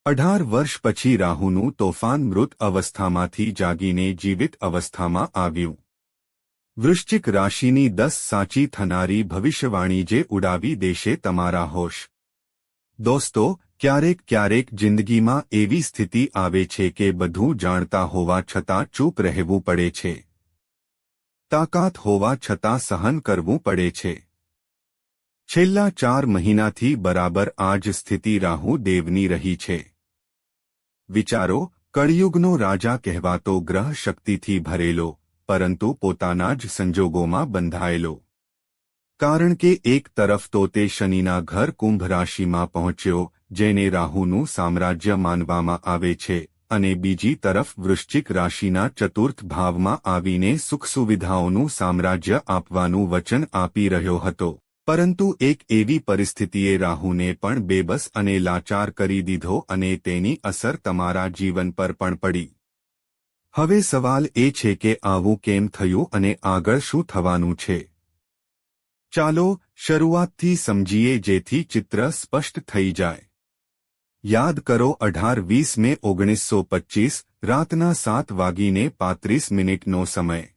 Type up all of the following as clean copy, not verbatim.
18 વર્ષ પછી રાહુનું તોફાન મૃત અવસ્થામાંથી જાગીને જીવિત અવસ્થામાં આવ્યું। વૃશ્ચિક રાશિની 10 સાચી થનારી ભવિષ્યવાણી જે ઉડાવી દેશે તમારા હોશ। દોસ્તો, ક્યારેક જિંદગીમાં એવી સ્થિતિ આવે છે કે બધું જાણતા હોવા છતાં ચૂપ રહેવું પડે છે। તાકાત હોવા છતાં સહન કરવું પડે છે। છેલ્લા 4 મહિનાથી બરાબર આ જ સ્થિતિ રાહુ દેવની રહી છે। વિચારો, કળિયુગનો રાજા કહેવાતો ગ્રહ શક્તિથી ભરેલો, પરંતુ પોતાના જ સંજોગોમાં બંધાયેલો। કારણ કે એક તરફ તો તે શનિના ઘર કુંભ રાશિમાં પહોંચ્યો, જેને રાહુનું સામ્રાજ્ય માનવામાં આવે છે, અને બીજી તરફ વૃશ્ચિક રાશિના ચતુર્થ ભાવમાં આવીને સુખ સુવિધાઓનું સામ્રાજ્ય આપવાનું વચન આપી રહ્યો હતો। પરંતુ એક એવી પરિસ્થિતિએ રાહુને પણ બેબસ અને લાચાર કરી દીધો અને તેની અસર તમારા જીવન પર પણ પડી। હવે સવાલ એ છે કે આવું કેમ થયું અને આગળ શું થવાનું છે? ચાલો શરૂઆતથી સમજીએ જેથી ચિત્ર સ્પષ્ટ થઈ જાય। યાદ કરો 18-20 મે 1925 રાતના 7:35નો સમય।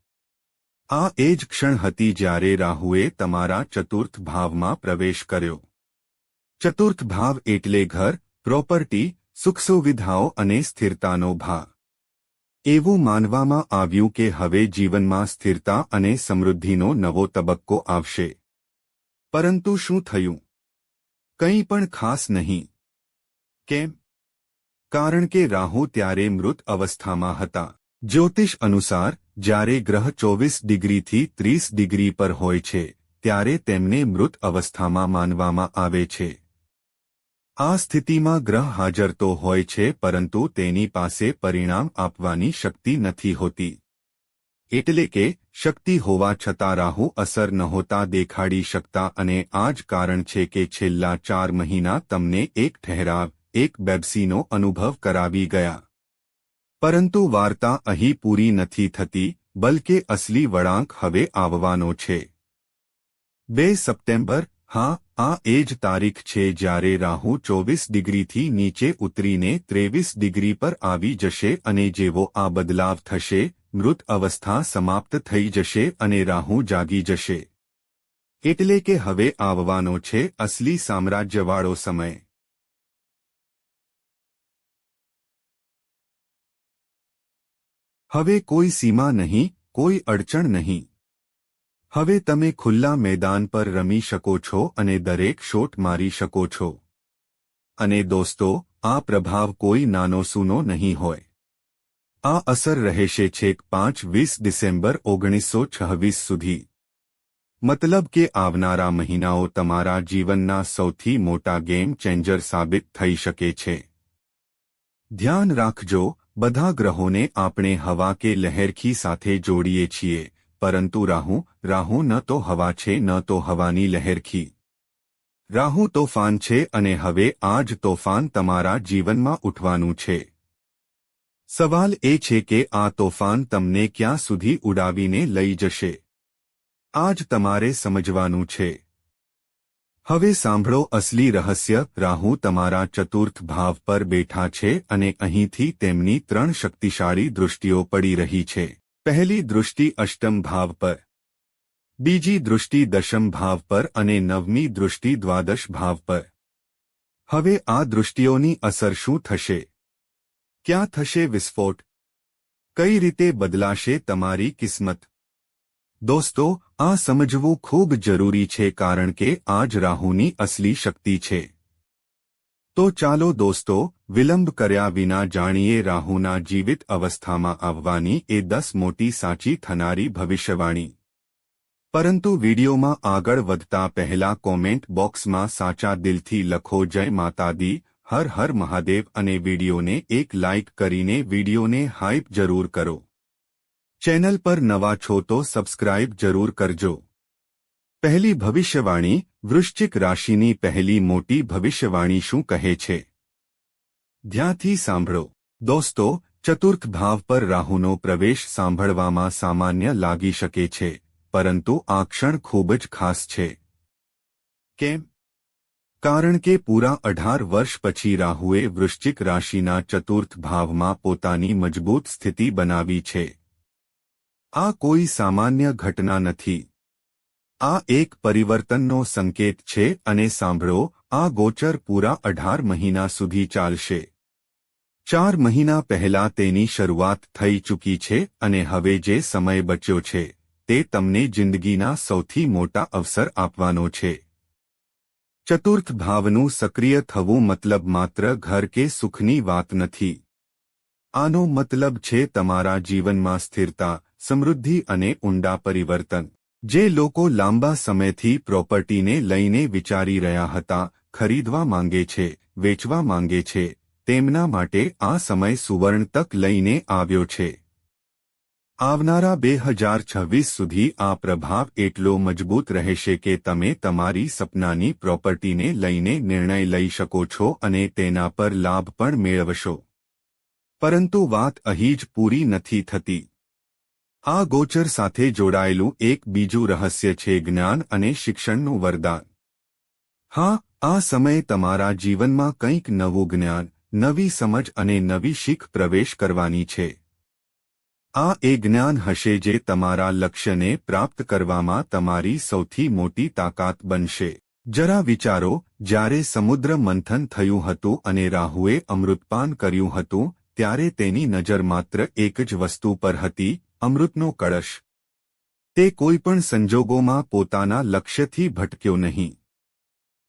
આ એ જ ક્ષણ હતી જ્યારે રાહુએ તમારા ચતુર્થ ભાવમાં પ્રવેશ કર્યો। ચતુર્થ ભાવ એટલે ઘર, પ્રોપર્ટી, સુખ સુવિધાઓ અને સ્થિરતાનો ભાવ। એવું માનવામાં આવ્યું કે હવે જીવનમાં સ્થિરતા અને સમૃદ્ધિનો નવો તબક્કો આવશે। પરંતુ શું થયું? કંઈ પણ ખાસ નહીં। કેમ? કારણ કે રાહુ ત્યારે મૃત અવસ્થામાં હતા। જ્યોતિષ અનુસાર જ્યારે ગ્રહ 24 ડિગ્રીથી 30 ડિગ્રી પર હોય છે, ત્યારે તેમને મૃત અવસ્થામાં માનવામાં આવે છે। આ સ્થિતિમાં ગ્રહ હાજર તો હોય છે, પરંતુ તેની પાસે પરિણામ આપવાની શક્તિ નથી હોતી। એટલે કે શક્તિ હોવા છતાં રાહુ અસર નહોતા દેખાડી શકતા, અને આ જ કારણ છે કે છેલ્લા 4 મહિના તમને એક ઠહેરાવ, એક બેબસીનો અનુભવ કરાવી ગયા। પરંતુ વાર્તા અહીં પૂરી નથી થતી, બલકે અસલી વળાંક હવે આવવાનો છે। 2 સપ્ટેમ્બર, હા, આ એ જ તારીખ છે જ્યારે રાહુ 24 ડિગ્રીથી નીચે ઉતરીને 23 ડિગ્રી પર આવી જશે, અને જેવો આ બદલાવ થશે, મૃત અવસ્થા સમાપ્ત થઈ જશે અને રાહુ જાગી જશે। એટલે કે હવે આવવાનો છે અસલી સામ્રાજ્યવાળો સમય। હવે કોઈ સીમા નહીં, કોઈ અડચણ નહીં। હવે તમે ખુલ્લા મેદાન પર રમી શકો છો અને દરેક શોટ મારી શકો છો। અને દોસ્તો, આ પ્રભાવ કોઈ નાનો સૂનો નહીં હોય। આ અસર રહેશે છેક 5-20 ડિસેમ્બર 1926 સુધી। મતલબ કે આવનારા મહિનાઓ તમારા જીવનના સૌથી મોટા ગેમ ચેન્જર સાબિત થઈ શકે છે। ધ્યાન રાખજો, બધા ગ્રહોને આપણે હવા કે લહેરખી સાથે જોડીએ છીએ, પરંતુ રાહુ ન તો હવા છે ન તો હવાની લહેરખી। રાહુ તોફાન છે, અને હવે આ જ તોફાન તમારા જીવનમાં ઉઠવાનું છે। સવાલ એ છે કે આ તોફાન તમને ક્યાં સુધી ઉડાવીને લઈ જશે? આ જ તમારે સમજવાનું છે। હવે સાંભળો અસલી રહસ્ય। રાહુ તમારા ચતુર્થ ભાવ પર બેઠા છે અને અહીંથી તેમની 3 શક્તિશાળી દૃષ્ટિઓ પડી રહી છે। પહેલી દૃષ્ટિ અષ્ટમ ભાવ પર, બીજી દૃષ્ટિ દશમ ભાવ પર અને 9મી દૃષ્ટિ દ્વાદશ ભાવ પર। હવે આ દૃષ્ટિઓની અસર શું થશે? ક્યાં થશે વિસ્ફોટ? કઈ રીતે બદલાશે તમારી કિસ્મત? દોસ્તો, આ સમજવું ખૂબ જરૂરી છે, કારણ કે આ જ રાહુની અસલી શક્તિ છે। તો ચાલો દોસ્તો, વિલંબ કર્યા વિના જાણીએ રાહુના જીવિત અવસ્થામાં આવવાની એ 10 મોટી સાચી થનારી ભવિષ્યવાણી। પરંતુ વિડીયોમાં આગળ વધતા પહેલા કોમેન્ટ બોક્સમાં સાચા દિલથી લખો જય માતા દી, હર હર મહાદેવ, અને વિડીયોને એક લાઇક કરીને વિડીયોને હાઇપ જરૂર કરો। ચેનલ પર નવા છો તો સબસ્ક્રાઇબ જરૂર કરજો। પહેલી ભવિષ્યવાણી, વૃશ્ચિક રાશિની પહેલી મોટી ભવિષ્યવાણી શું કહે છે? ધ્યાનથી સાંભળો। દોસ્તો, ચતુર્થ ભાવ પર રાહુનો પ્રવેશ સાંભળવામાં સામાન્ય લાગી શકે છે, પરંતુ આ ક્ષણ ખૂબ જ ખાસ છે। કેમ? કારણ કે પૂરા 18 વર્ષ પછી રાહુએ વૃશ્ચિક રાશિના ચતુર્થ ભાવમાં પોતાની મજબૂત સ્થિતિ બનાવી છે. આ કોઈ સામાન્ય ઘટના નથી. આ એક પરિવર્તનનો સંકેત છે અને સાંભળો, આ ગોચર પૂરા 18 મહિના સુધી ચાલશે. 4 મહિના પહેલા તેની શરૂઆત થઈ ચૂકી છે અને હવે જે સમય બચ્યો છે તે તમને જિંદગીના સૌથી મોટા અવસર આપવાનો છે. ચતુર્થ ભાવનું સક્રિય થવું મતલબ માત્ર ઘર કે સુખની વાત નથી. આનો મતલબ છે તમારા જીવનમાં સ્થિરતા, સમૃદ્ધિ અને ઊંડા પરિવર્તન. જે લોકો લાંબા સમયથી પ્રોપર્ટીને લઈને વિચારી રહ્યા હતા, ખરીદવા માંગે છે, વેચવા માંગે છે, તેમના માટે આ સમય સુવર્ણ તક લઈને આવ્યો છે. આવનારા 2026 સુધી આ પ્રભાવ એટલો મજબૂત રહેશે કે તમે તમારી સપનાની પ્રોપર્ટીને લઈને નિર્ણય લઈ શકો છો અને તેના પર લાભ પણ મેળવશો. પરંતુ વાત અહીં જ પૂરી નથી થતી. આ ગોચર સાથે જોડાયેલું એક બીજું રહસ્ય છે જ્ઞાન અને શિક્ષણનું વરદાન. હા, આ સમયે તમારા જીવનમાં કંઈક નવું જ્ઞાન, નવી સમજ અને નવી શીખ પ્રવેશ કરવાની છે. આ એ જ્ઞાન હશે જે તમારા લક્ષ્યને પ્રાપ્ત કરવામાં તમારી સૌથી મોટી તાકાત બનશે. જરા વિચારો, જ્યારે સમુદ્ર મંથન થયું હતું અને રાહુએ અમૃતપાન કર્યું હતું, ત્યારે તેની નજર માત્ર એક જ વસ્તુ પર હતી, અમૃતનો કળશ. તે કોઈપણ સંજોગોમાં પોતાના લક્ષ્યથી ભટક્યો નહીં.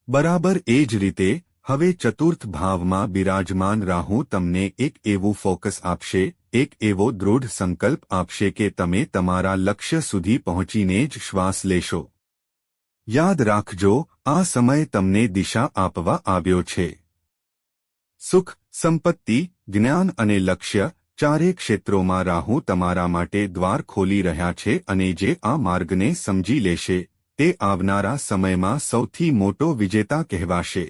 બરાબર એ જ રીતે હવે ચતુર્થ ભાવમાં બિરાજમાન રાહુ તમને એક એવું ફોકસ આપશે, એક એવો દૃઢ સંકલ્પ આપશે કે તમે તમારા લક્ષ્ય સુધી પહોંચીને જ શ્વાસ લેશો. યાદ રાખજો, આ સમય તમને દિશા આપવા આવ્યો છે. સુખ, સંપત્તિ, જ્ઞાન અને લક્ષ્ય, ચારે ક્ષેત્રોમાં રાહુ તમારા માટે દ્વાર ખોલી રહ્યા છે અને જે આ માર્ગને સમજી લેશે તે આવનારા સમયમાં સૌથી મોટો વિજેતા કહેવાશે.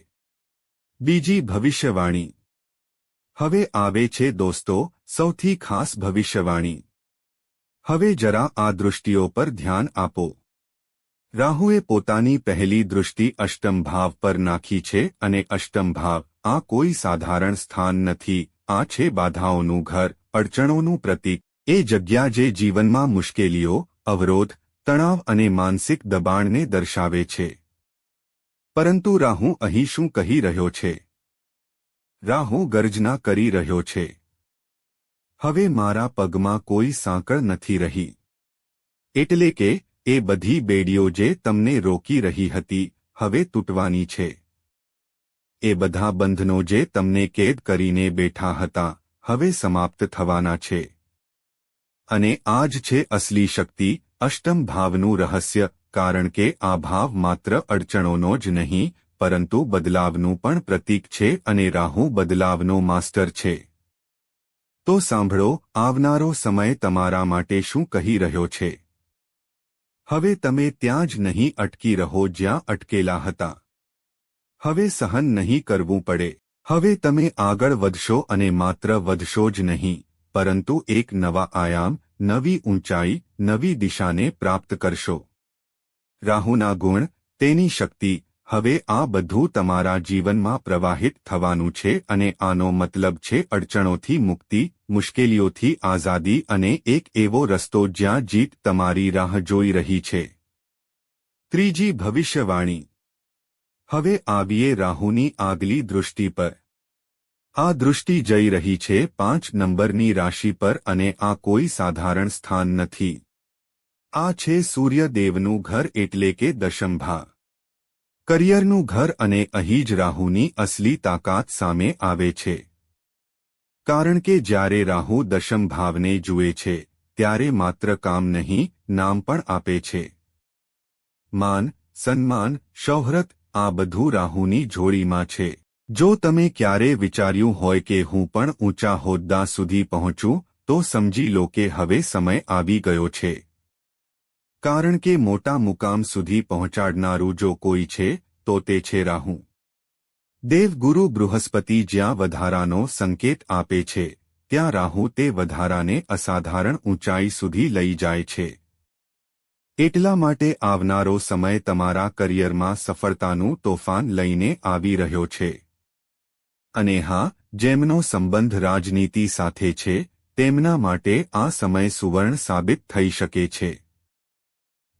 બીજી ભવિષ્યવાણી. હવે આવે છે દોસ્તો, સૌથી ખાસ ભવિષ્યવાણી. હવે જરા આ દૃષ્ટિઓ પર ધ્યાન આપો. રાહુએ પોતાની પહેલી દૃષ્ટિ અષ્ટમ ભાવ પર નાખી છે અને અષ્ટમ ભાવ આ કોઈ સાધારણ સ્થાન નથી. આ છે બાધાઓનું ઘર, અડચણોનું પ્રતીક, એ જગ્યા જે જીવનમાં મુશ્કેલીઓ, અવરોધ, તણાવ અને માનસિક દબાણને દર્શાવે છે. પરંતુ રાહુ અહીં શું કહી રહ્યો છે? રાહુ ગર્જના કરી રહ્યો છે. હવે મારા પગમાં કોઈ સાંકળ નથી રહી. એટલે કે એ બધી બેડીઓ જે તમને રોકી રહી હતી, હવે તૂટવાની છે. એ બધા બંધનો જે તમને કેદ કરીને બેઠા હતા, હવે સમાપ્ત થવાના છે. અને આ જ છે અસલી શક્તિ, અષ્ટમ ભાવનું રહસ્ય, કારણ કે આ ભાવ માત્ર અડચણોનો જ નહીં, પરંતુ બદલાવનું પણ પ્રતીક છે અને રાહુ બદલાવનો માસ્ટર છે. તો સાંભળો, આવનારો સમય તમારા માટે શું કહી રહ્યો છે. હવે તમે ત્યાં જ નહીં અટકી રહો જ્યાં અટકેલા હતા. હવે સહન નહીં કરવું પડે. હવે તમે આગળ વધશો અને માત્ર વધશો જ નહીં, પરંતુ એક નવા આયામ, નવી ઊંચાઈ, નવી દિશાને પ્રાપ્ત કરશો. રાહુના ગુણ, તેની શક્તિ, હવે આ બધું તમારા જીવનમાં પ્રવાહિત થવાનું છે અને આનો મતલબ છે અડચણોથી મુક્તિ, મુશ્કેલીઓથી આઝાદી અને એક એવો રસ્તો જ્યાં જીત તમારી રાહ જોઈ રહી છે. ત્રીજી ભવિષ્યવાણી. હવે આવીએ રાહુની આગલી દૃષ્ટિ પર. આ દૃષ્ટિ જઈ રહી છે 5 નંબરની રાશિ પર અને આ કોઈ સાધારણ સ્થાન નથી. આ છે સૂર્યદેવનું ઘર એટલે કે દશમ ભાવ. કરિયરનું ઘર અને અહીં જ રાહુની અસલી તાકાત સામે આવે છે. કારણ કે જ્યારે રાહુ દશમ ભાવને જુએ છે, ત્યારે માત્ર કામ નહીં, નામ પણ આપે છે. માન, સન્માન, શૌહરત, આ બધું રાહુની જોડીમાં છે. જો તમે ક્યારે વિચાર્યું હોય કે હું પણ ઊંચા હોદ્દા સુધી પહોંચું, તો સમજી લો કે હવે સમય આવી ગયો છે. કારણ કે મોટા મુકામ સુધી પહોંચાડનારું જો કોઈ છે, તો તે છે રાહુ. દેવગુરુ બૃહસ્પતિ જ્યાં વધારાનો સંકેત આપે છે, ત્યાં રાહુ તે વધારાને અસાધારણ ઊંચાઈ સુધી લઈ જાય છે. એટલા માટે આવનારો સમય તમારા કરિયરમાં સફળતાનું તોફાન લઈને આવી રહ્યો છે. અને હા, જેમનો સંબંધ રાજનીતિ સાથે છે તેમના માટે આ સમય સુવર્ણ સાબિત થઈ શકે છે.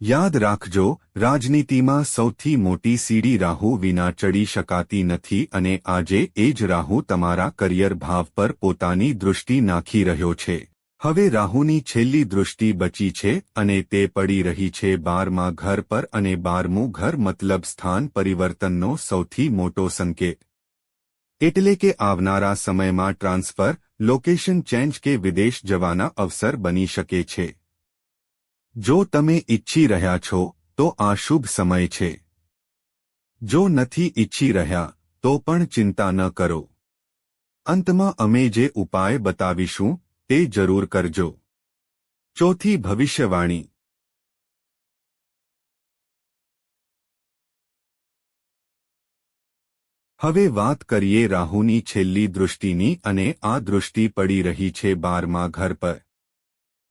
યાદ રાખજો, રાજનીતિમાં સૌથી મોટી સીડી રાહુ વિના ચડી શકાતી નથી અને આજે એ જ રાહુ તમારા કરિયર ભાવ પર પોતાની દૃષ્ટિ નાખી રહ્યો છે. હવે રાહુની છેલ્લી દૃષ્ટિ બચી છે અને તે પડી રહી છે 12મા ઘર પર અને 12મું ઘર મતલબ સ્થાન પરિવર્તનનો સૌથી મોટો સંકેત. એટલે કે આવનારા સમયમાં ટ્રાન્સફર, લોકેશન ચેન્જ કે વિદેશ જવાના અવસર બની શકે છે. જો તમે ઈચ્છી રહ્યા છો તો આ શુભ સમય છે. જો નથી ઈચ્છી રહ્યા તો પણ ચિંતા ન કરો. અંતમાં અમે જે ઉપાય બતાવીશું તે જરૂર કરજો. ચોથી ભવિષ્યવાણી. હવે વાત કરીએ રાહુની છેલ્લી દૃષ્ટિની અને આ દૃષ્ટિ પડી રહી છે 12મા ઘર પર.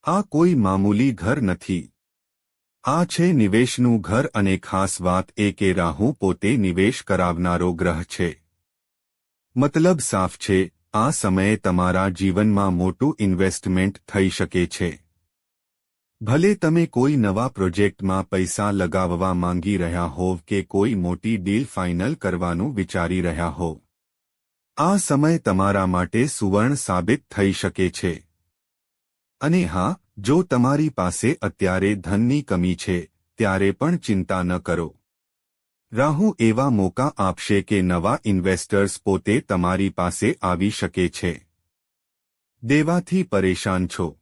આ કોઈ મામૂલી ઘર નથી. આ છે નિવેશનું ઘર અને ખાસ વાત એ કે રાહુ પોતે નિવેશ કરાવનારો ગ્રહ છે. મતલબ સાફ છે, આ સમયે તમારા જીવનમાં મોટું ઇન્વેસ્ટમેન્ટ થઈ શકે છે. ભલે તમે કોઈ નવા પ્રોજેક્ટમાં પૈસા લગાવવા માંગી રહ્યા હોવ કે કોઈ મોટી ડીલ ફાઇનલ કરવાનું વિચારી રહ્યા હોવ. આ સમય તમારા માટે સુવર્ણ સાબિત થઈ શકે છે. અને હા, જો તમારી પાસે અત્યારે ધનની કમી છે ત્યારે પણ ચિંતા ન કરો. રાહુ એવા મોકા આપશે કે નવા ઇન્વેસ્ટર્સ પોતે તમારી પાસે આવી શકે છે. દેવાથી પરેશાન છો?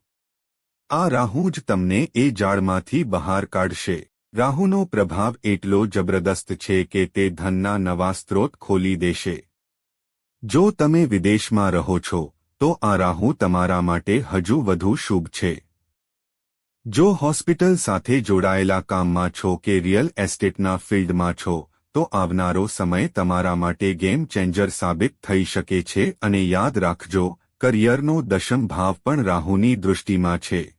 આ રાહુ જ તમને એ જાળમાંથી બહાર કાઢશે. રાહુનો પ્રભાવ એટલો જબરદસ્ત છે કે તે ધનના નવા સ્ત્રોત ખોલી દેશે. જો તમે વિદેશમાં રહો છો તો આ રાહુ તમારા માટે હજુ વધુ શુભ છે. જો હોસ્પિટલ સાથે જોડાયેલા કામમાં છો કે રિયલ એસ્ટેટના ફિલ્ડમાં છો તો આવનારો સમય તમારા માટે ગેમ ચેન્જર સાબિત થઈ શકે છે. અને યાદ રાખજો, કરિયરનો દશમ ભાવ પણ રાહુની દૃષ્ટિમાં છે.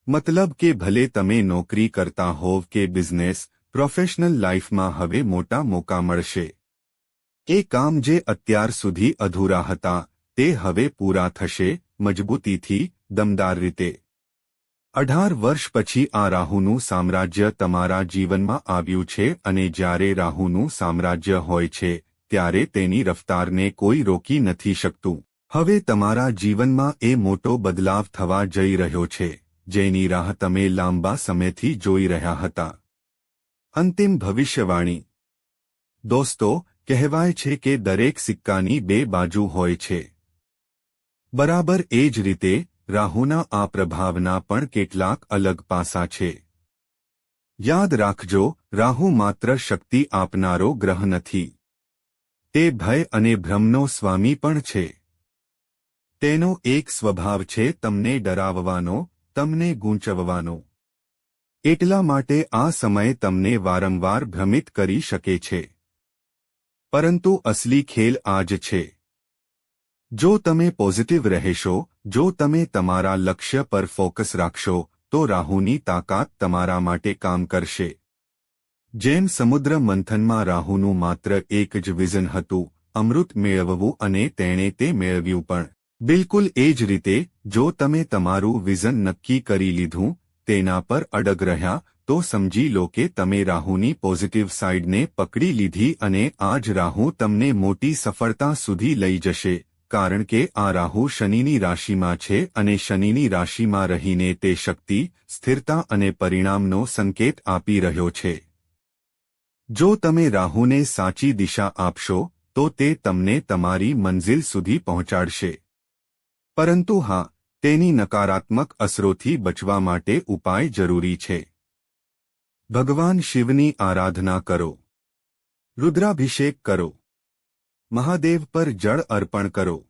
મતલબ કે ભલે તમે નોકરી કરતા હોવ કે બિઝનેસ, પ્રોફેશનલ લાઈફમાં હવે મોટા મોકા મળશે. એ કામ જે અત્યાર સુધી અધૂરા હતા તે હવે પૂરા થશે, મજબૂતીથી, દમદાર રીતે. 18 વર્ષ પછી આ રાહુનું સામ્રાજ્ય તમારા જીવનમાં આવ્યું છે અને જ્યારે રાહુનું સામ્રાજ્ય હોય છે ત્યારે તેની રફતારને કોઈ રોકી નથી શકતું. હવે તમારા જીવનમાં એ મોટો બદલાવ થવા જઈ રહ્યો છે જેની રાહ તમે લાંબા સમયથી જોઈ રહ્યા હતા. અંતિમ ભવિષ્યવાણી. દોસ્તો, કહેવાય છે કે દરેક સિક્કાની બે બાજુ હોય છે. બરાબર એ જ રીતે રાહુના આ પ્રભાવના પણ કેટલાક અલગ પાસા છે. યાદ રાખજો, રાહુ માત્ર શક્તિ આપનારો ગ્રહ નથી. તે ભય અને ભ્રમનો સ્વામી પણ છે. તેનો એક સ્વભાવ છે તમને ડરાવવાનો, તમને ગૂંચવવાનો. એટલા માટે આ સમય તમને વારંવાર ભ્રમિત કરી શકે છે. પરંતુ અસલી ખેલ આ જ છે. જો તમે પોઝિટિવ રહેશો, જો તમે તમારા લક્ષ્ય પર ફોકસ રાખશો તો રાહુની તાકાત તમારા માટે કામ કરશે. જેમ સમુદ્ર મંથનમાં રાહુનું માત્ર એક જ વિઝન હતું, અમૃત મેળવવું, અને તેણે તે મેળવ્યું પણ. બિલકુલ એ જ રીતે જો તમે તમારું વિઝન નક્કી કરી લીધું, તેના પર અડગ રહ્યા, તો સમજી લો કે તમે રાહુની પોઝિટિવ સાઇડને પકડી લીધી અને આ જ રાહુ તમને મોટી સફળતા સુધી લઈ જશે. કારણ કે આ રાહુ શનિની રાશિમાં છે અને શનિની રાશિમાં રહીને તે શક્તિ, સ્થિરતા અને પરિણામનો સંકેત આપી રહ્યો છે. જો તમે રાહુને સાચી દિશા આપશો તો તે તમને તમારી મંઝિલ સુધી પહોંચાડશે. પરંતુ હા, તેની નકારાત્મક અસરોથી બચવા માટે ઉપાય જરૂરી છે. ભગવાન શિવની આરાધના કરો. રુદ્રાભિષેક કરો. મહાદેવ પર જળ અર્પણ કરો.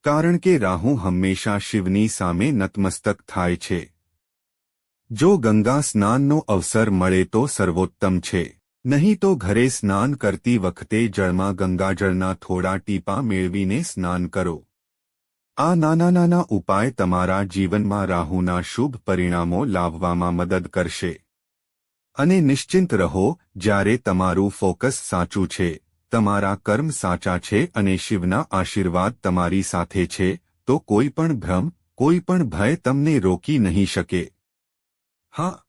કારણ કે રાહુ હંમેશા શિવની સામે નતમસ્તક થાય છે. જો ગંગા સ્નાનનો અવસર મળે તો સર્વોત્તમ છે. નહીં તો ઘરે સ્નાન કરતી વખતે જળમાં ગંગાજળના થોડા ટીપાં મેળવીને સ્નાન કરો. આ નાના નાના ઉપાય તમારા જીવનમાં રાહુના શુભ પરિણામો લાવવામાં મદદ કરશે. અને નિશ્ચિંત રહો, જ્યારે તમારું ફોકસ સાચું છે, તમારા કર્મ સાચા છે અને શિવના આશીર્વાદ તમારી સાથે છે, તો કોઈ પણ ભ્રમ, કોઈ પણ ભય તમને રોકી નહીં શકે. હા,